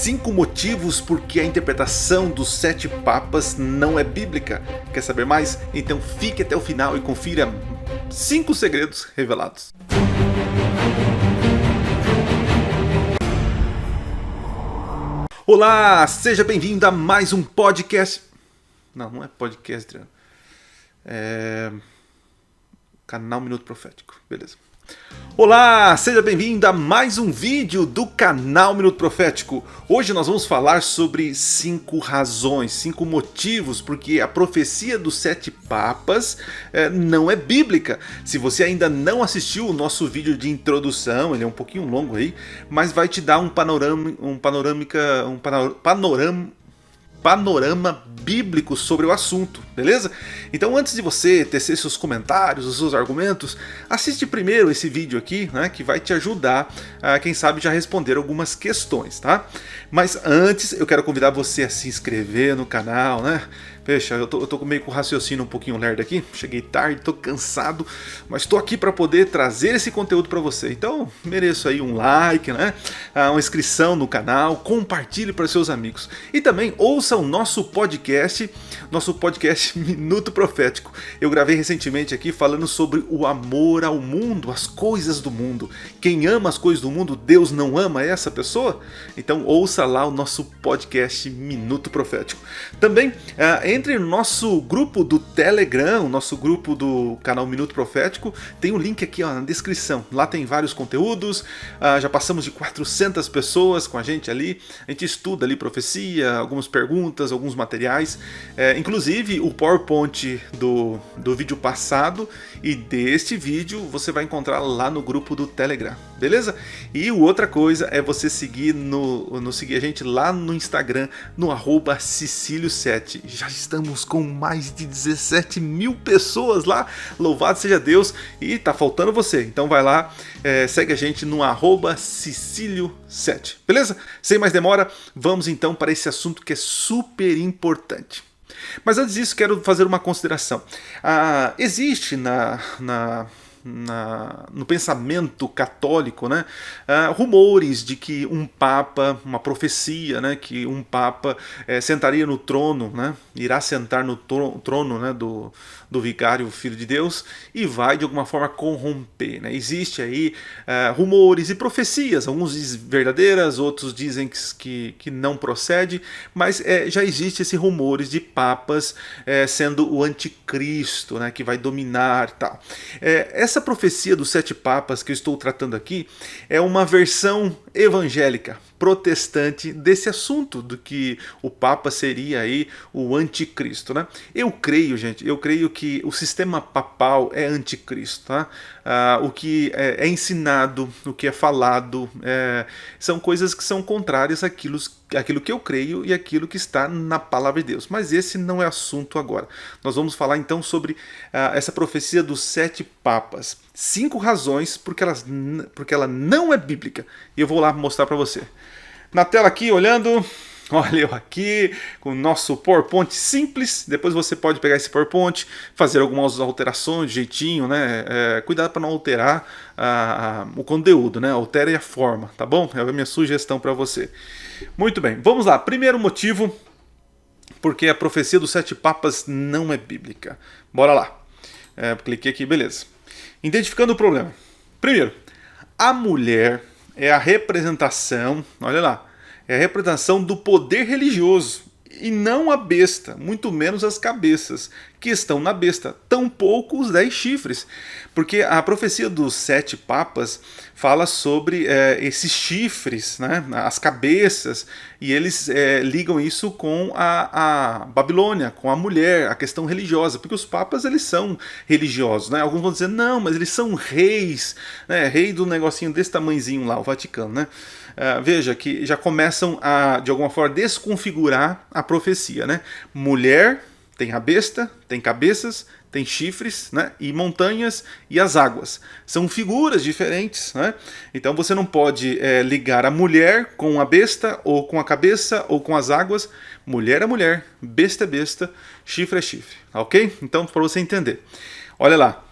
5 motivos por que a interpretação dos 7 papas não é bíblica. Quer saber mais? Então fique até o final e confira 5 segredos revelados. Olá, seja bem-vindo a mais um podcast. Não é podcast, é canal Minuto Profético, beleza. Olá, seja bem-vindo a mais um vídeo do canal Minuto Profético. Hoje nós vamos falar sobre 5 razões, 5 motivos porque a profecia dos 7 papas não é bíblica. Se você ainda não assistiu o nosso vídeo de introdução, ele é um pouquinho longo aí, mas vai te dar um panorama bíblico sobre o assunto, beleza? Então antes de você tecer seus comentários, os seus argumentos, assiste primeiro esse vídeo aqui, né, que vai te ajudar a, quem sabe, já responder algumas questões, tá? Mas antes eu quero convidar você a se inscrever no canal, né? Poxa, eu tô meio com o raciocínio um pouquinho lerdo aqui, cheguei tarde, tô cansado, mas tô aqui para poder trazer esse conteúdo para você. Então, mereço aí um like, né? Uma inscrição no canal, compartilhe para seus amigos. E também ouça o nosso podcast Minuto Profético. Eu gravei recentemente aqui falando sobre o amor ao mundo, as coisas do mundo. Quem ama as coisas do mundo, Deus não ama essa pessoa? Então, ouça lá o nosso podcast Minuto Profético. Também, entre no nosso grupo do Telegram, o nosso grupo do canal Minuto Profético, tem um link aqui na descrição. Lá tem vários conteúdos, já passamos de 400 pessoas com a gente ali. A gente estuda ali profecia, algumas perguntas, alguns materiais. Inclusive o PowerPoint do vídeo passado e deste vídeo você vai encontrar lá no grupo do Telegram, beleza? E outra coisa é você seguir seguir a gente lá no Instagram, no @Cicílio7. Já estamos com mais de 17 mil pessoas lá, louvado seja Deus, e tá faltando você, então vai lá, segue a gente no @Cicílio7, beleza? Sem mais demora, vamos então para esse assunto que é super importante. Mas antes disso, quero fazer uma consideração. Existe no pensamento católico, né, rumores de que um papa, uma profecia, né, que um papa sentaria no trono, né, irá sentar no trono, né, do vigário Filho de Deus e vai de alguma forma corromper, né? Existe aí rumores e profecias, alguns dizem verdadeiras, outros dizem que não procede, mas já existe esses rumores de papas sendo o anticristo, né, que vai dominar, tal. Essa profecia dos 7 papas que eu estou tratando aqui é uma versão evangélica, protestante desse assunto, do que o Papa seria aí o anticristo, né? Eu creio, gente, que o sistema papal é anticristo, tá? O que é ensinado, o que é falado, são coisas que são contrárias àquilo que eu creio e aquilo que está na palavra de Deus. Mas esse não é assunto agora. Nós vamos falar então sobre essa profecia dos 7 papas. 5 razões porque ela não é bíblica. E eu vou lá mostrar para você. Na tela aqui, olhando, olha eu aqui com o nosso PowerPoint simples. Depois você pode pegar esse PowerPoint, fazer algumas alterações de jeitinho, né? Cuidado para não alterar o conteúdo, né? Altere a forma, tá bom? É a minha sugestão para você. Muito bem, vamos lá. Primeiro motivo porque a profecia dos 7 papas não é bíblica. Bora lá. Cliquei aqui, beleza. Identificando o problema. Primeiro, a mulher é a representação, olha lá, é a representação do poder religioso e não a besta, muito menos as cabeças que estão na besta, tampouco os 10 chifres, porque a profecia dos 7 papas fala sobre esses chifres, né, as cabeças, e eles ligam isso com a Babilônia, com a mulher, a questão religiosa, porque os papas eles são religiosos, né? Alguns vão dizer, não, mas eles são reis, né? Rei do negocinho desse tamanhozinho lá, o Vaticano, né? Veja que já começam a, de alguma forma, desconfigurar a profecia, né? Mulher tem a besta, tem cabeças, tem chifres, né? E montanhas e as águas. São figuras diferentes, né? Então você não pode ligar a mulher com a besta, ou com a cabeça, ou com as águas. Mulher é mulher, besta é besta, chifre é chifre, ok? Então, para você entender. Olha lá.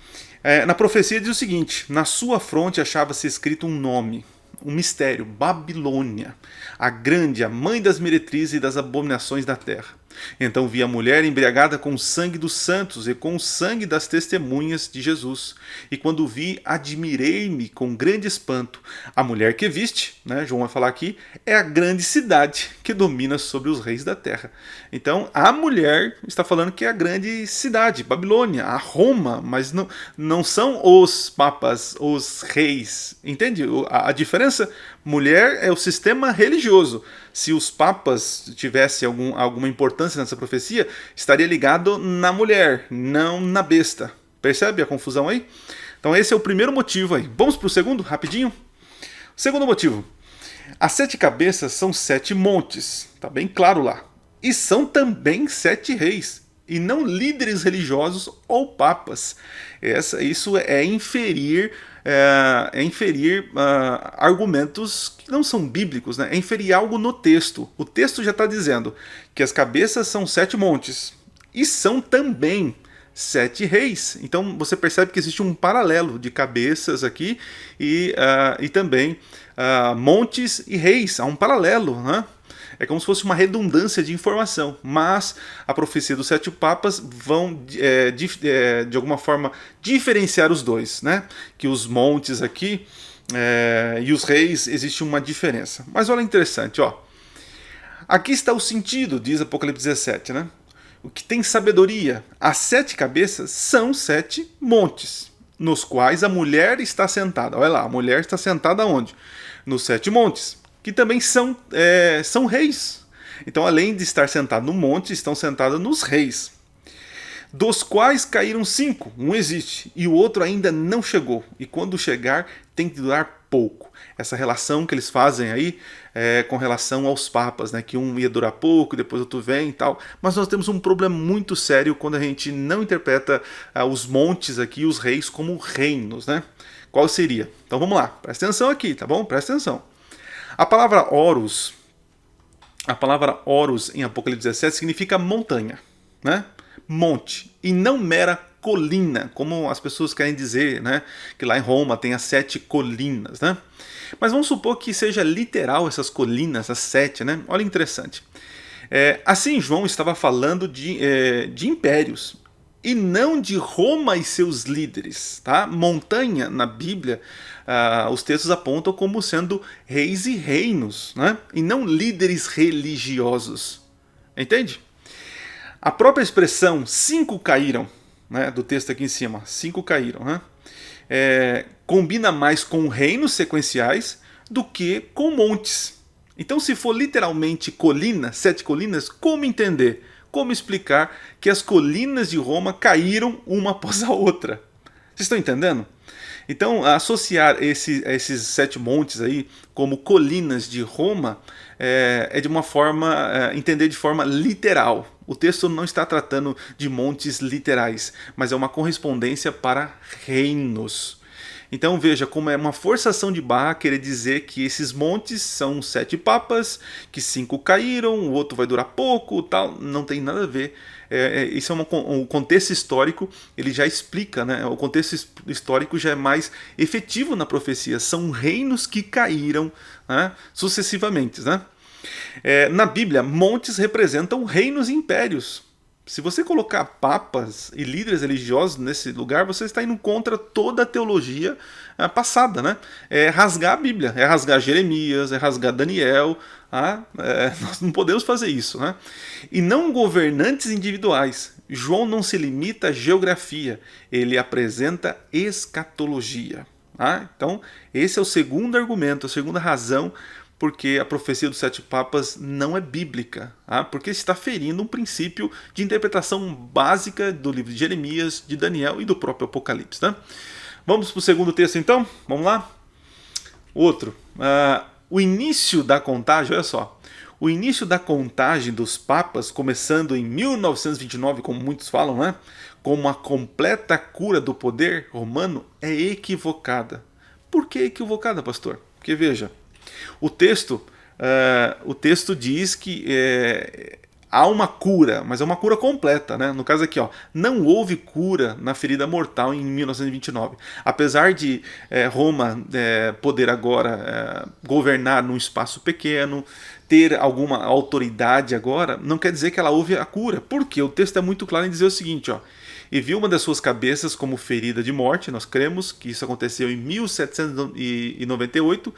Na profecia diz o seguinte: na sua fronte achava-se escrito um nome. um mistério, Babilônia, a grande, a mãe das meretrizes e das abominações da terra. Então vi a mulher embriagada com o sangue dos santos e com o sangue das testemunhas de Jesus. E quando vi, admirei-me com grande espanto. A mulher que viste, né, João vai falar aqui, é a grande cidade que domina sobre os reis da terra. Então a mulher está falando que é a grande cidade, Babilônia, a Roma, mas não são os papas, os reis. Entende a diferença? Mulher é o sistema religioso. Se os papas tivessem alguma importância nessa profecia, estaria ligado na mulher, não na besta. Percebe a confusão aí? Então esse é o primeiro motivo aí. Vamos para o segundo, rapidinho? Segundo motivo. As 7 cabeças são 7 montes. Está bem claro lá. E são também 7 reis. E não líderes religiosos ou papas. Isso é inferir argumentos que não são bíblicos, né? É inferir algo no texto. O texto já está dizendo que as cabeças são 7 montes e são também 7 reis. Então você percebe que existe um paralelo de cabeças aqui e também montes e reis. Há um paralelo, né? É como se fosse uma redundância de informação, mas a profecia dos 7 papas vão, de alguma forma, diferenciar os dois, né? Que os montes aqui e os reis, existe uma diferença. Mas olha interessante, ó. Aqui está o sentido, diz Apocalipse 17, né? O que tem sabedoria. As 7 cabeças são 7 montes, nos quais a mulher está sentada. Olha lá, a mulher está sentada onde? Nos 7 montes, que também são reis. Então, além de estar sentado no monte, estão sentados nos reis, dos quais caíram 5. Um existe e o outro ainda não chegou. E quando chegar, tem que durar pouco. Essa relação que eles fazem aí com relação aos papas, né? Que um ia durar pouco, depois outro vem e tal. Mas nós temos um problema muito sério quando a gente não interpreta os montes aqui, os reis, como reinos, né? Qual seria? Então vamos lá, presta atenção aqui, tá bom? Presta atenção. A palavra Horus em Apocalipse 17 significa montanha, né? Monte, e não mera colina, como as pessoas querem dizer, né? Que lá em Roma tem as 7 colinas, né? Mas vamos supor que seja literal essas colinas, as 7, né? Olha interessante. Assim, João estava falando de impérios, e não de Roma e seus líderes, tá? Montanha, na Bíblia, os textos apontam como sendo reis e reinos, né? E não líderes religiosos. Entende? A própria expressão 5 caíram, né, do texto aqui em cima, 5 caíram, né? Combina mais com reinos sequenciais do que com montes. Então, se for literalmente colina, 7 colinas, como entender? Como explicar que as colinas de Roma caíram uma após a outra? Vocês estão entendendo? Então, associar esses 7 montes aí como colinas de Roma de uma forma, entender de forma literal. O texto não está tratando de montes literais, mas é uma correspondência para reinos. Então veja como é uma forçação de barra querer dizer que esses montes são 7 papas, que 5 caíram, o outro vai durar pouco, tal. Não tem nada a ver. Isso é um contexto histórico, ele já explica, né? O contexto histórico já é mais efetivo na profecia. São reinos que caíram, né, sucessivamente, né? Na Bíblia, montes representam reinos e impérios. Se você colocar papas e líderes religiosos nesse lugar, você está indo contra toda a teologia passada, né? É rasgar a Bíblia, é rasgar Jeremias, é rasgar Daniel. Nós não podemos fazer isso, né? E não governantes individuais. João não se limita à geografia, ele apresenta escatologia. Então, esse é o segundo argumento, a segunda razão porque a profecia dos 7 papas não é bíblica, porque está ferindo um princípio de interpretação básica do livro de Jeremias, de Daniel e do próprio Apocalipse. Tá? Vamos para o segundo texto então? Vamos lá? Outro. O início da contagem, olha só. O início da contagem dos papas, começando em 1929, como muitos falam, né? Como a completa cura do poder romano, é equivocada. Por que equivocada, pastor? Porque veja, o texto diz que há uma cura, mas é uma cura completa, né? No caso aqui, ó, não houve cura na ferida mortal em 1929. Apesar de Roma poder agora governar num espaço pequeno, ter alguma autoridade agora, não quer dizer que ela houve a cura. Porque o texto é muito claro em dizer o seguinte, ó: e viu uma das suas cabeças como ferida de morte. Nós cremos que isso aconteceu em 1798,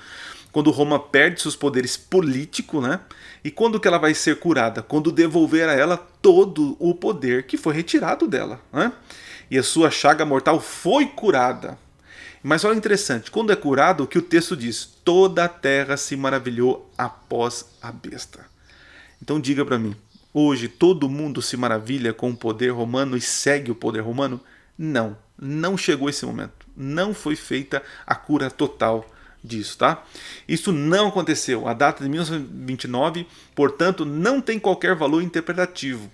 quando Roma perde seus poderes políticos, né? E quando que ela vai ser curada? Quando devolver a ela todo o poder que foi retirado dela, né? E a sua chaga mortal foi curada. Mas olha interessante, quando é curado, o que o texto diz? Toda a terra se maravilhou após a besta. Então diga para mim, hoje todo mundo se maravilha com o poder romano e segue o poder romano? Não, não chegou esse momento. Não foi feita a cura total disso, tá? Isso não aconteceu. A data de 1929, portanto, não tem qualquer valor interpretativo.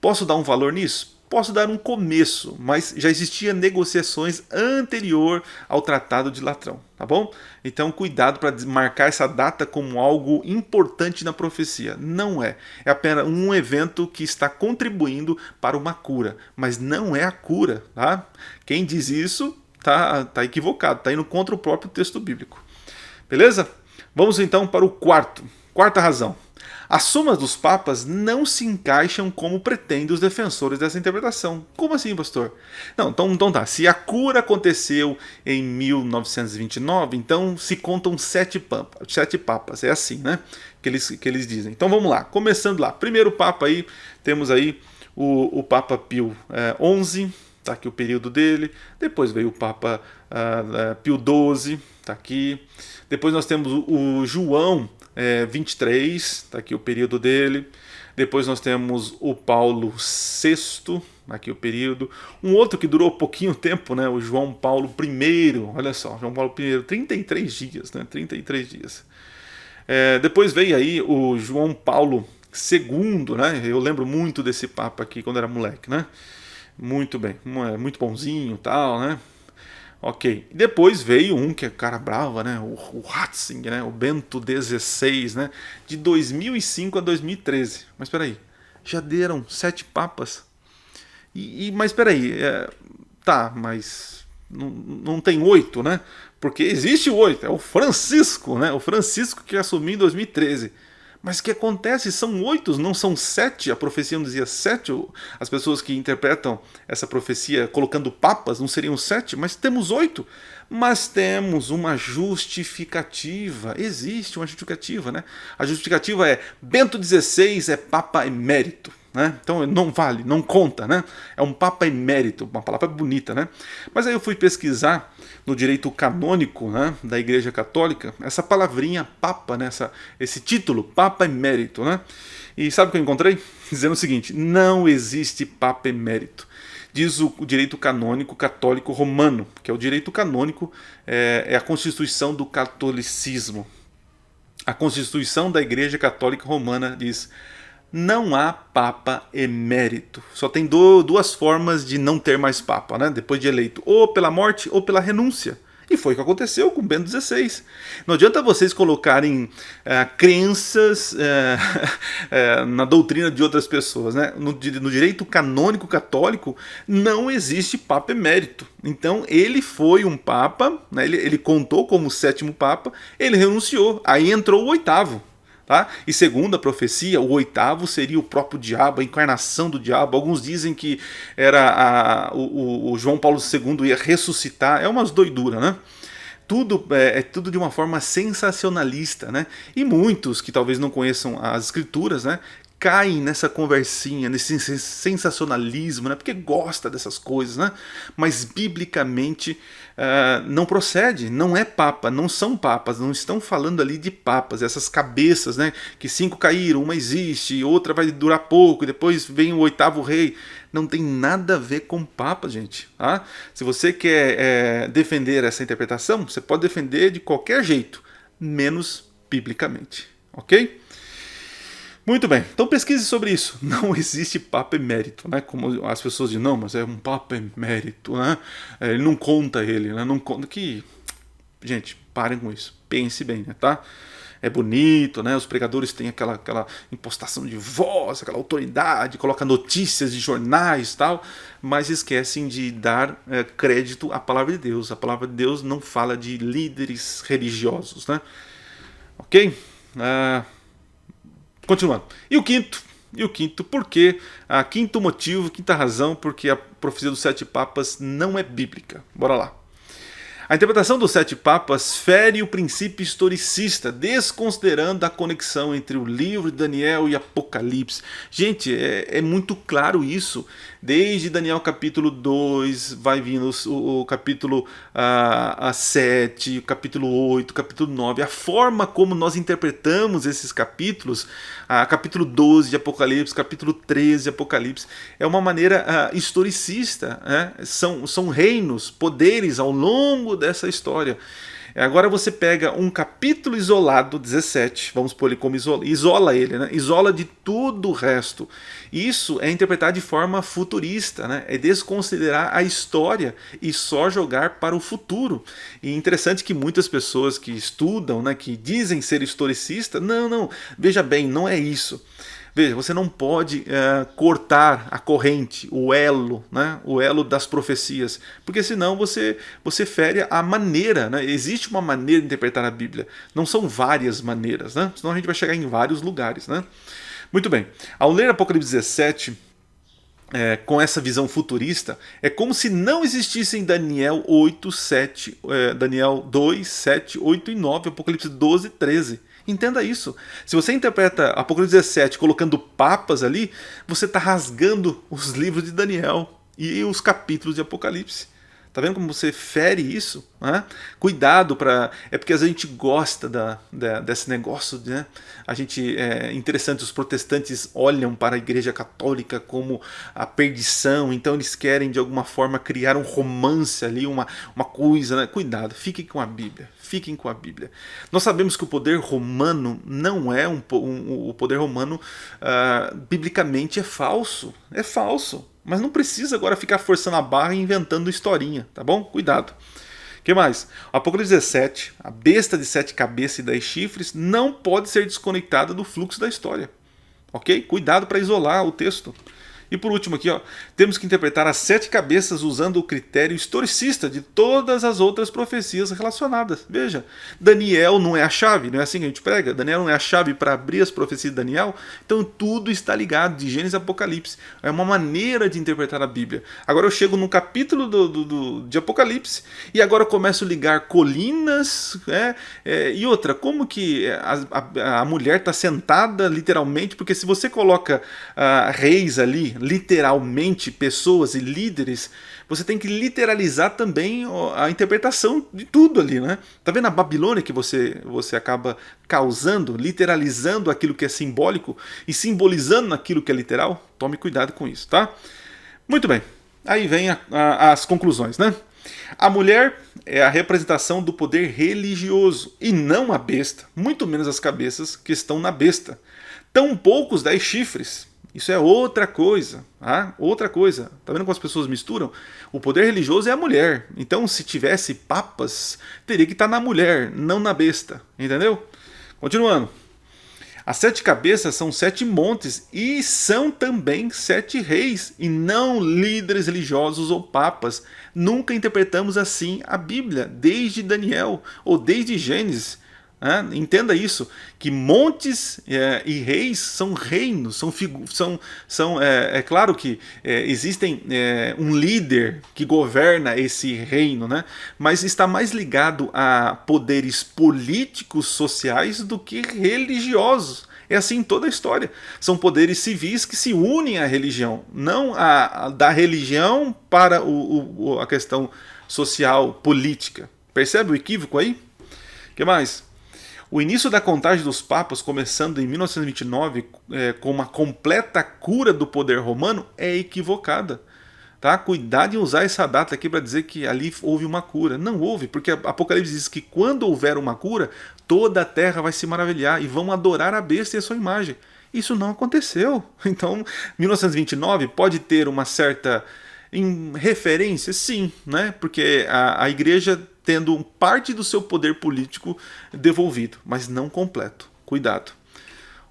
Posso dar um valor nisso? Posso dar um começo, mas já existiam negociações anterior ao Tratado de Latrão, tá bom? Então cuidado para marcar essa data como algo importante na profecia. Não é. É apenas um evento que está contribuindo para uma cura, mas não é a cura, tá? Quem diz isso tá equivocado, tá indo contra o próprio texto bíblico. Beleza? Vamos então para o quarta razão. As somas dos papas não se encaixam como pretendem os defensores dessa interpretação. Como assim, pastor? Não, então tá. Se a cura aconteceu em 1929, então se contam 7 papas. É assim, né? Que eles dizem. Então vamos lá. Começando lá. Primeiro papa aí, temos aí o Papa Pio XI. Tá aqui o período dele. Depois veio o Papa Pio XII. Tá aqui. Depois nós temos o João 23, tá aqui o período dele. Depois nós temos o Paulo VI, aqui o período. Um outro que durou pouquinho tempo, né? O João Paulo I. Olha só, João Paulo I, 33 dias, né? 33 dias. Depois veio aí o João Paulo II, né? Eu lembro muito desse Papa aqui quando era moleque, né? Muito bem, muito bonzinho e tal, né? Ok. Depois veio um que é cara brava, né? O Ratzinger, né? O Bento XVI, né? De 2005 a 2013. Mas espera aí, já deram 7 papas. Mas espera aí, tá, mas não tem 8, né? Porque existe o 8, é o Francisco, né? O Francisco que assumiu em 2013. Mas o que acontece? São 8, não são 7. A profecia não dizia 7. As pessoas que interpretam essa profecia colocando papas não seriam 7, mas temos 8. Mas temos uma justificativa. Existe uma justificativa, né? A justificativa é: Bento XVI é Papa emérito. Né? Então não vale, não conta, né? É um Papa emérito, uma palavra bonita, né? Mas aí eu fui pesquisar no direito canônico, né, da Igreja Católica, essa palavrinha Papa, né, esse título, Papa emérito, né? E sabe o que eu encontrei? Dizendo o seguinte: não existe Papa emérito. Diz o direito canônico católico romano, que é o direito canônico, é a constituição do catolicismo. A constituição da Igreja Católica Romana diz: não há Papa emérito. Só tem duas formas de não ter mais Papa, né? Depois de eleito, ou pela morte ou pela renúncia. E foi o que aconteceu com Bento XVI. Não adianta vocês colocarem crenças na doutrina de outras pessoas, né? No direito canônico católico não existe Papa emérito. Então ele foi um Papa, né? Ele contou como o 7º Papa, ele renunciou, aí entrou o 8º. Tá? E segundo a profecia, o 8º seria o próprio diabo, a encarnação do diabo. Alguns dizem que era o João Paulo II ia ressuscitar. É umas doiduras, né? Tudo tudo de uma forma sensacionalista, né? E muitos que talvez não conheçam as escrituras, né, caem nessa conversinha, nesse sensacionalismo, né? Porque gosta dessas coisas, né? Mas biblicamente não procede, não é papa, não são papas, não estão falando ali de papas, essas cabeças, né? Que 5 caíram, uma existe, outra vai durar pouco, e depois vem o 8º rei. Não tem nada a ver com papa, gente. Tá? Se você quer defender essa interpretação, você pode defender de qualquer jeito, menos biblicamente, ok? Muito bem, então pesquise sobre isso. Não existe Papa emérito, né? Como as pessoas dizem, não, mas é um Papa emérito, né? Ele não conta ele, né? Não conta que... Gente, parem com isso. Pense bem, né? Tá? é bonito, né? Os pregadores têm aquela impostação de voz, aquela autoridade, coloca notícias de jornais e tal, mas esquecem de dar crédito à palavra de Deus. A palavra de Deus não fala de líderes religiosos, né? Ok? Continuando. E o quinto, por quê? Quinto motivo, quinta razão, porque a profecia dos 7 papas não é bíblica. Bora lá. A interpretação dos 7 papas fere o princípio historicista, desconsiderando a conexão entre o livro de Daniel e Apocalipse. Gente, é muito claro isso. Desde Daniel capítulo 2, vai vindo o capítulo 7, o capítulo 8, o capítulo 9. A forma como nós interpretamos esses capítulos, capítulo 12 de Apocalipse, capítulo 13 de Apocalipse, é uma maneira historicista. Né? São reinos, poderes ao longo dessa história. Agora você pega um capítulo isolado, 17, vamos pôr ele como isola ele, né? Isola de tudo o resto. Isso é interpretar de forma futurista, né? É desconsiderar a história e só jogar para o futuro. E interessante que muitas pessoas que estudam, né, que dizem ser historicistas, não, veja bem, não é isso. Veja, você não pode cortar a corrente, o elo, né? O elo das profecias, porque senão você fere a maneira, né? Existe uma maneira de interpretar a Bíblia, não são várias maneiras, né? Senão a gente vai chegar em vários lugares, né? Muito bem, ao ler Apocalipse 17, com essa visão futurista, é como se não existissem Daniel 8, 7, Daniel 2, 7, 8 e 9, Apocalipse 12, 13. Entenda isso. Se você interpreta Apocalipse 17 colocando papas ali, você está rasgando os livros de Daniel e os capítulos de Apocalipse. Tá vendo como você fere isso? Né? Cuidado para. É porque a gente gosta desse negócio, né? Interessante, os protestantes olham para a Igreja Católica como a perdição, então eles querem de alguma forma criar um romance ali, uma coisa, né? Cuidado, fiquem com a Bíblia. Fiquem com a Bíblia. Nós sabemos que o poder romano não é o poder romano biblicamente é falso. É falso. Mas não precisa agora ficar forçando a barra e inventando historinha, tá bom? Cuidado. O que mais? O Apocalipse 17, a besta de 7 cabeças e 10 chifres, não pode ser desconectada do fluxo da história. Ok? Cuidado para isolar o texto. E por último aqui, temos que interpretar as 7 cabeças usando o critério historicista de todas as outras profecias relacionadas. Veja, Daniel não é a chave, não é assim que a gente prega? Daniel não é a chave para abrir as profecias de Daniel? Então tudo está ligado, de Gênesis a Apocalipse. É uma maneira de interpretar a Bíblia. Agora eu chego no capítulo de Apocalipse e agora eu começo a ligar colinas, e outra, como que a mulher está sentada literalmente, porque se você coloca reis ali, literalmente pessoas e líderes, você tem que literalizar também a interpretação de tudo ali, né? Tá vendo a Babilônia que você acaba causando, literalizando aquilo que é simbólico e simbolizando aquilo que é literal? Tome cuidado com isso, tá? Muito bem, aí vem as conclusões, né? A mulher é a representação do poder religioso e não a besta, muito menos as cabeças que estão na besta. Tão poucos 10 chifres. Isso é outra coisa, outra coisa. Tá vendo como as pessoas misturam? O poder religioso é a mulher. Então, se tivesse papas, teria que estar na mulher, não na besta. Entendeu? Continuando. As 7 cabeças são 7 montes e são também 7 reis e não líderes religiosos ou papas. Nunca interpretamos assim a Bíblia, desde Daniel ou desde Gênesis. Entenda isso, que montes e reis são reinos, é claro que existem um líder que governa esse reino, né? Mas está mais ligado a poderes políticos, sociais do que religiosos. É assim em toda a história. São poderes civis que se unem à religião, não da religião para a questão social, política. Percebe o equívoco aí? O que mais? O início da contagem dos papas, começando em 1929, com uma completa cura do poder romano, é equivocada. Tá? Cuidado em usar essa data aqui para dizer que ali houve uma cura. Não houve, porque Apocalipse diz que quando houver uma cura, toda a terra vai se maravilhar e vão adorar a besta e a sua imagem. Isso não aconteceu. Então, 1929 pode ter uma certa Em referência, sim, né? Porque a igreja tendo parte do seu poder político devolvido, mas não completo. Cuidado.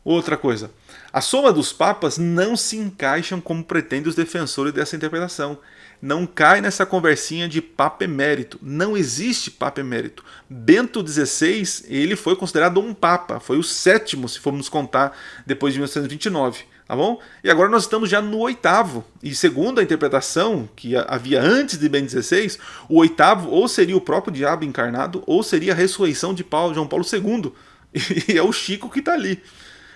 Outra coisa, a soma dos papas não se encaixam como pretendem os defensores dessa interpretação. Não cai nessa conversinha de papa emérito. Não existe papa emérito. Bento XVI, ele foi considerado um papa, foi o sétimo, se formos contar, depois de 1929. Tá bom? E agora nós estamos já no oitavo. E segundo a interpretação que havia antes de Bento XVI, o oitavo ou seria o próprio diabo encarnado, ou seria a ressurreição de João Paulo II. E é o Chico que está ali.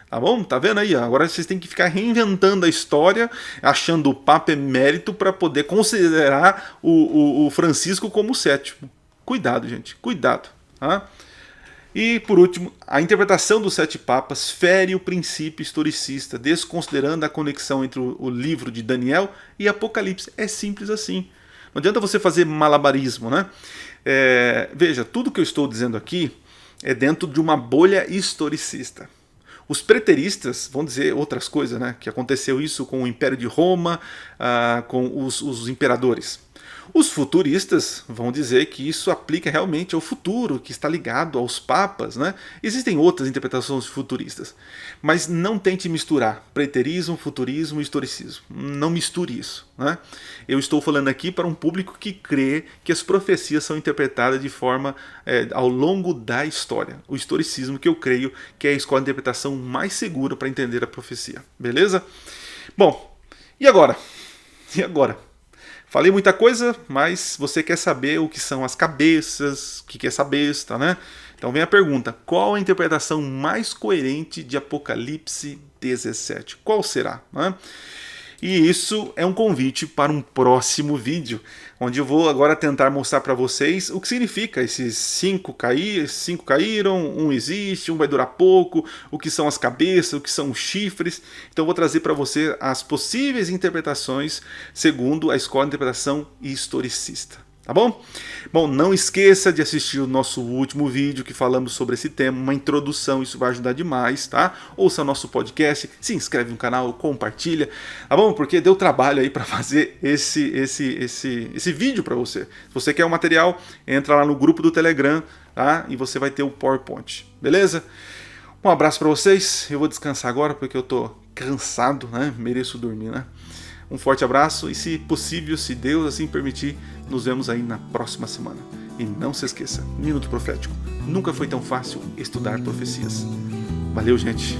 Tá bom? Tá vendo aí? Agora vocês têm que ficar reinventando a história, achando o Papa emérito para poder considerar o Francisco como o sétimo. Cuidado, gente. Cuidado. Tá? E, por último, a interpretação dos sete papas fere o princípio historicista, desconsiderando a conexão entre o livro de Daniel e Apocalipse. É simples assim. Não adianta você fazer malabarismo, né? Veja, tudo que eu estou dizendo aqui é dentro de uma bolha historicista. Os preteristas vão dizer outras coisas, né? Que aconteceu isso com o Império de Roma, com os imperadores. Os futuristas vão dizer que isso aplica realmente ao futuro, que está ligado aos papas, né? Existem outras interpretações futuristas, mas não tente misturar preterismo, futurismo e historicismo. Não misture isso, né? Eu estou falando aqui para um público que crê que as profecias são interpretadas de forma ao longo da história. O historicismo, que eu creio que é a escola de interpretação mais segura para entender a profecia. Beleza? Bom, e agora? E agora? Falei muita coisa, mas você quer saber o que são as cabeças, o que é essa besta, né? Então vem a pergunta: qual a interpretação mais coerente de Apocalipse 17? Qual será? Né? E isso é um convite para um próximo vídeo, onde eu vou agora tentar mostrar para vocês o que significa esses 5 caíram, um existe, um vai durar pouco, o que são as cabeças, o que são os chifres. Então eu vou trazer para você as possíveis interpretações segundo a escola de interpretação historicista. Tá bom? Bom, não esqueça de assistir o nosso último vídeo que falamos sobre esse tema, uma introdução, isso vai ajudar demais, tá? Ouça o nosso podcast, se inscreve no canal, compartilha, tá bom? Porque deu trabalho aí para fazer esse vídeo para você. Se você quer o material, entra lá no grupo do Telegram, tá? E você vai ter o PowerPoint, beleza? Um abraço para vocês, eu vou descansar agora porque eu tô cansado, né? Mereço dormir, né? Um forte abraço e, se possível, se Deus assim permitir, nos vemos aí na próxima semana. E não se esqueça, Minuto Profético. Nunca foi tão fácil estudar profecias. Valeu, gente.